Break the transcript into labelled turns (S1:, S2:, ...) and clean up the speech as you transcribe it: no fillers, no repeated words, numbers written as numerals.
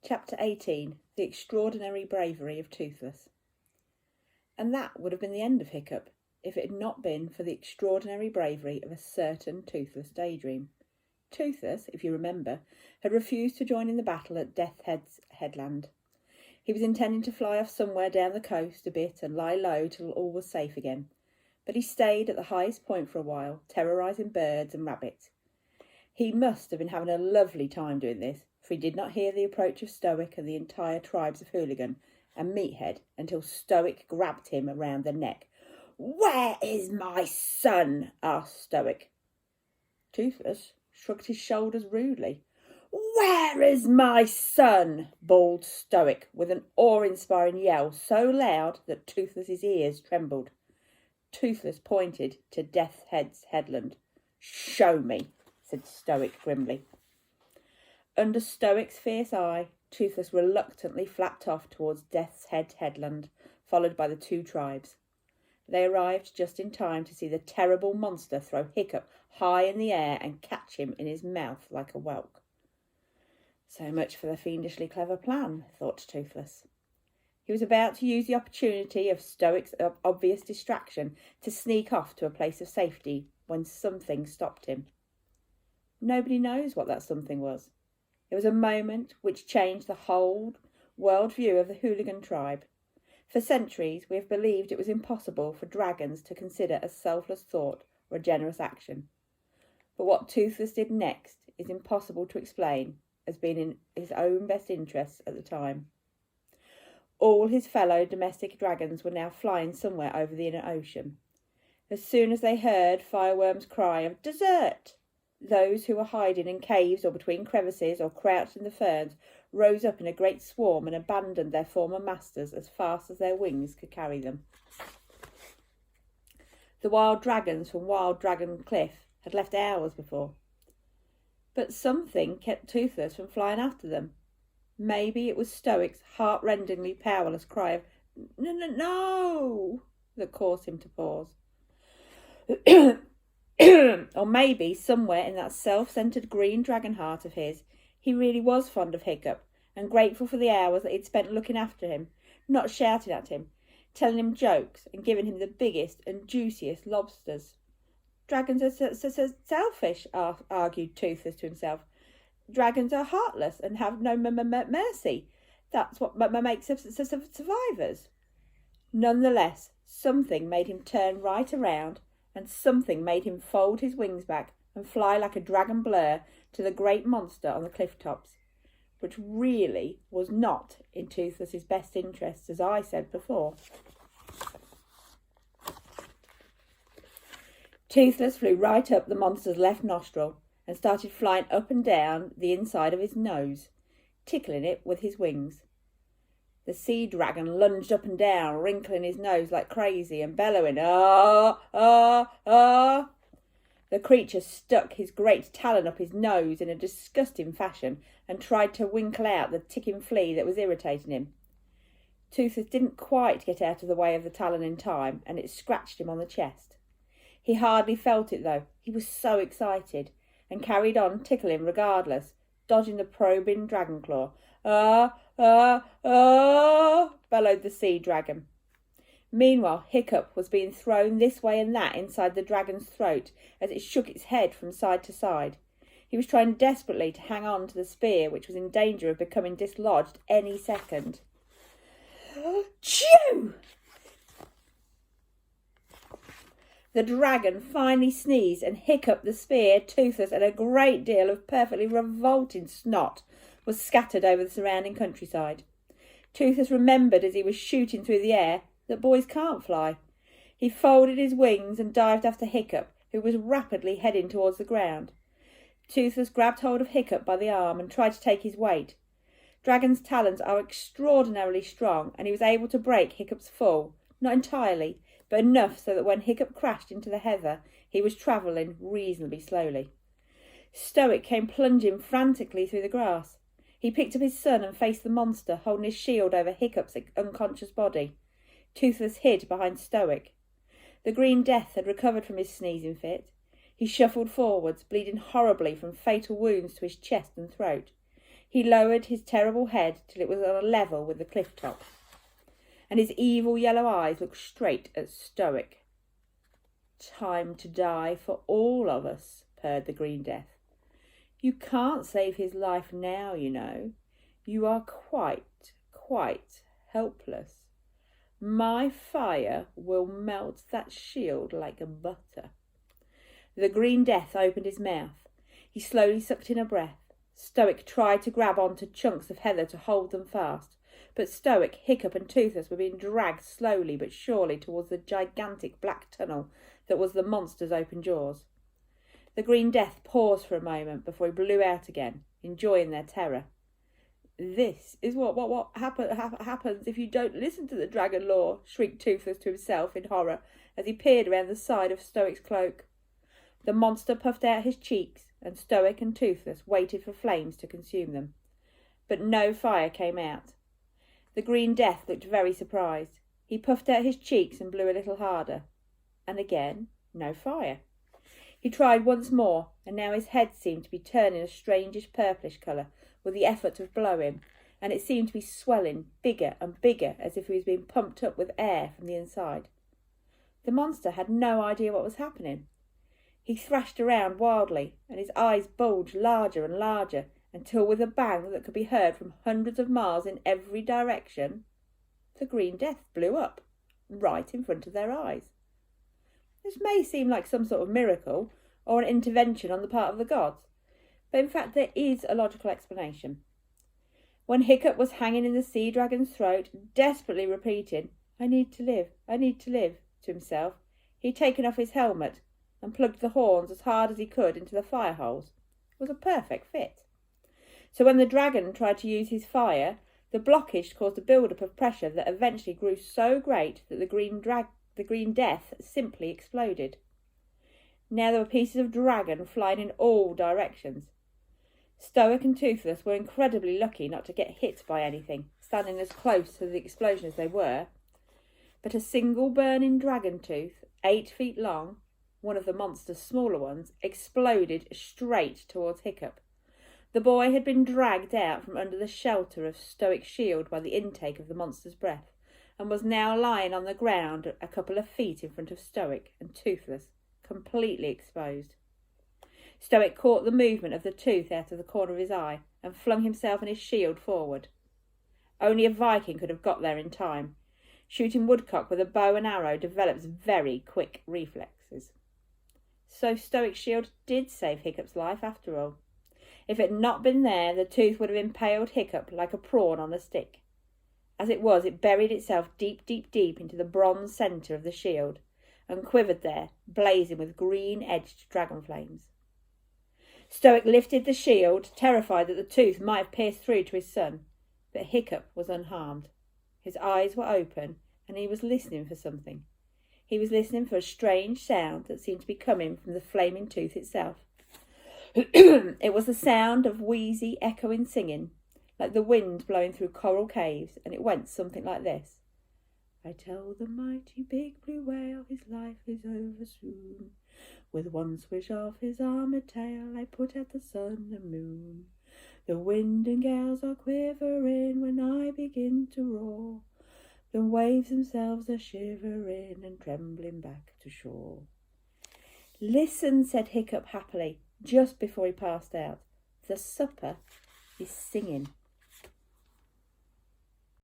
S1: Chapter 18. The Extraordinary Bravery of Toothless. And that would have been the end of Hiccup, if it had not been for the extraordinary bravery of a certain Toothless Daydream. Toothless, if you remember, had refused to join in the battle at Death's Headland. He was intending to fly off somewhere down the coast a bit and lie low till all was safe again. But he stayed at the highest point for a while, terrorising birds and rabbits. He must have been having a lovely time doing this, for he did not hear the approach of Stoic and the entire tribes of Hooligan and Meathead until Stoic grabbed him around the neck. "Where is my son?" asked Stoic. Toothless shrugged his shoulders rudely. "Where is my son?" bawled Stoic with an awe-inspiring yell so loud that Toothless's ears trembled. Toothless pointed to Death's Headland. "Show me," said Stoic grimly. Under Stoic's fierce eye, Toothless reluctantly flapped off towards Death's Headland, followed by the two tribes. They arrived just in time to see the terrible monster throw Hiccup high in the air and catch him in his mouth like a whelk. So much for the fiendishly clever plan, thought Toothless. He was about to use the opportunity of Stoic's obvious distraction to sneak off to a place of safety when something stopped him. Nobody knows what that something was. It was a moment which changed the whole world view of the Hooligan tribe. For centuries we have believed it was impossible for dragons to consider a selfless thought or a generous action. But what Toothless did next is impossible to explain as being in his own best interests at the time. All his fellow domestic dragons were now flying somewhere over the inner ocean. As soon as they heard Fireworm's cry of "Dessert!" those who were hiding in caves or between crevices or crouched in the ferns rose up in a great swarm and abandoned their former masters as fast as their wings could carry them. The wild dragons from Wild Dragon Cliff had left hours before. But something kept Toothless from flying after them. Maybe it was Stoic's heart-rendingly powerless cry of "No!" that caused him to pause. Or maybe somewhere in that self-centred green dragon heart of his, he really was fond of Hiccup and grateful for the hours that he'd spent looking after him, not shouting at him, telling him jokes and giving him the biggest and juiciest lobsters. "Dragons are so selfish," argued Toothless to himself. "Dragons are heartless and have no mercy. That's what makes us survivors." Nonetheless, something made him turn right around, and something made him fold his wings back and fly like a dragon blur to the great monster on the cliff tops, which really was not in Toothless's best interests, as I said before. Toothless flew right up the monster's left nostril and started flying up and down the inside of his nose, tickling it with his wings. The sea dragon lunged up and down, wrinkling his nose like crazy and bellowing, "Ah, ah, ah!" The creature stuck his great talon up his nose in a disgusting fashion and tried to winkle out the ticking flea that was irritating him. Toothless didn't quite get out of the way of the talon in time, and it scratched him on the chest. He hardly felt it, though. He was so excited, and carried on tickling regardless, dodging the probing dragon claw. "Ah, ah, ah!" bellowed the sea dragon. Meanwhile, Hiccup was being thrown this way and that inside the dragon's throat as it shook its head from side to side. He was trying desperately to hang on to the spear, which was in danger of becoming dislodged any second. Chew! The dragon finally sneezed and Hiccup the spear, Toothless, and a great deal of perfectly revolting snot was scattered over the surrounding countryside. Toothless remembered as he was shooting through the air that boys can't fly. He folded his wings and dived after Hiccup, who was rapidly heading towards the ground. Toothless grabbed hold of Hiccup by the arm and tried to take his weight. Dragon's talons are extraordinarily strong, and he was able to break Hiccup's fall, not entirely, but enough so that when Hiccup crashed into the heather, he was travelling reasonably slowly. Stoic came plunging frantically through the grass. He picked up his son and faced the monster, holding his shield over Hiccup's unconscious body. Toothless hid behind Stoic. The Green Death had recovered from his sneezing fit. He shuffled forwards, bleeding horribly from fatal wounds to his chest and throat. He lowered his terrible head till it was on a level with the cliff top, and his evil yellow eyes looked straight at Stoic. "Time to die for all of us," purred the Green Death. "You can't save his life now, you know. You are quite helpless. My fire will melt that shield like butter." The Green Death opened his mouth. He slowly sucked in a breath. Stoic tried to grab onto chunks of heather to hold them fast, but Stoic, Hiccup and Toothless were being dragged slowly but surely towards the gigantic black tunnel that was the monster's open jaws. The Green Death paused for a moment before he blew out again, enjoying their terror. "This is what happens if you don't listen to the dragon law," shrieked Toothless to himself in horror as he peered around the side of Stoic's cloak. The monster puffed out his cheeks, and Stoic and Toothless waited for flames to consume them. But no fire came out. The Green Death looked very surprised. He puffed out his cheeks and blew a little harder. And again, no fire. He tried once more, and now his head seemed to be turning a strangish purplish colour with the effort of blowing, and it seemed to be swelling bigger and bigger as if he was being pumped up with air from the inside. The monster had no idea what was happening. He thrashed around wildly, and his eyes bulged larger and larger, until with a bang that could be heard from hundreds of miles in every direction, the Green Death blew up, right in front of their eyes. This may seem like some sort of miracle, or an intervention on the part of the gods, but in fact there is a logical explanation. When Hiccup was hanging in the sea dragon's throat, desperately repeating, I need to live, to himself, he'd taken off his helmet and plugged the horns as hard as he could into the fire holes. It was a perfect fit. So when the dragon tried to use his fire, the blockage caused a build-up of pressure that eventually grew so great that the Green Death simply exploded. Now there were pieces of dragon flying in all directions. Stoic and Toothless were incredibly lucky not to get hit by anything, standing as close to the explosion as they were. But a single burning dragon tooth, 8 feet long, one of the monster's smaller ones, exploded straight towards Hiccup. The boy had been dragged out from under the shelter of Stoic's shield by the intake of the monster's breath, and was now lying on the ground a couple of feet in front of Stoic and Toothless, completely exposed. Stoic caught the movement of the tooth out of the corner of his eye and flung himself and his shield forward. Only a Viking could have got there in time. Shooting woodcock with a bow and arrow develops very quick reflexes. So Stoic's shield did save Hiccup's life after all. If it had not been there, the tooth would have impaled Hiccup like a prawn on a stick. As it was, it buried itself deep into the bronze centre of the shield, and quivered there, blazing with green-edged dragon flames. Stoic lifted the shield, terrified that the tooth might have pierced through to his son, but Hiccup was unharmed. His eyes were open, and he was listening for something. He was listening for a strange sound that seemed to be coming from the flaming tooth itself. It was the sound of wheezy, echoing singing, like the wind blowing through coral caves, and it went something like this. I tell the mighty big blue whale his life is over soon. With one swish of his armoured tail I put out the sun and moon. The wind and gales are quivering when I begin to roar. The waves themselves are shivering and trembling back to shore. Listen, said Hiccup happily, just before he passed out. The supper is singing.